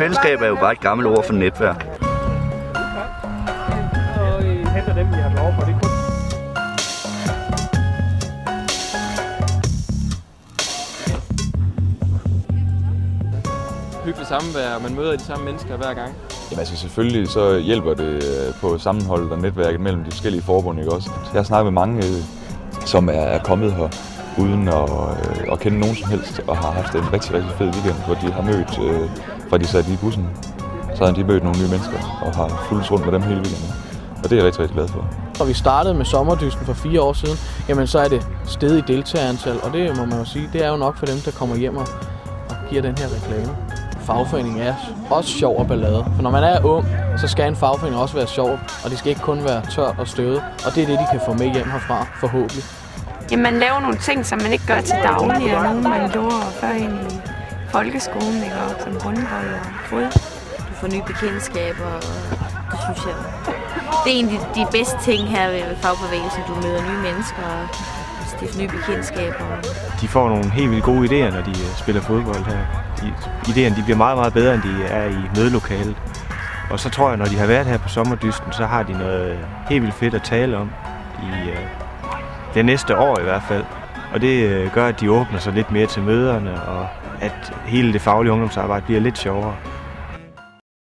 Fællesskab er jo bare et gammelt ord for netværk. Og I henter dem, I har behov for. Det er kun hyggeligt samvær, og man møder de samme mennesker hver gang. Jamen altså selvfølgelig så hjælper det på sammenholdet og netværket mellem de forskellige forbund, ikke også? Jeg har snakket med mange, som er kommet her uden at kende nogen som helst, og har haft en rigtig, rigtig fed weekend, hvor de har mødt, fra de satte i bussen, så har de mødt nogle nye mennesker, og har fulgt rundt med dem hele weekenden. Og det er jeg rigtig, rigtig glad for. Når vi startede med sommerdysten for 4 år siden, jamen så er det steget i deltagerantal, og det må man jo sige, det er jo nok for dem, der kommer hjem og giver den her reklame. Fagforening er også sjov og ballade, for når man er ung, så skal en fagforening også være sjov, og det skal ikke kun være tørt og støvet, og det er det, de kan få med hjem herfra, forhåbentlig. Jamen, man laver nogle ting, som man ikke gør til daglig, og nogle man gjorde før ind i folkeskolen, ikke? Og som håndbold og fodbold. Du får nye bekendtskaber, og det synes jeg, det er egentlig de bedste ting her ved fagbevægelsen. Du møder nye mennesker og stifter nye bekendtskaber. de får nogle helt vildt gode idéer, når de spiller fodbold her. Idéerne de bliver meget, meget bedre, end de er i mødelokalet. Og så tror jeg, når de har været her på sommerdysten, så har de noget helt vildt fedt at tale om i det næste år i hvert fald. Og det gør, at de åbner sig lidt mere til møderne, og at hele det faglige ungdomsarbejde bliver lidt sjovere.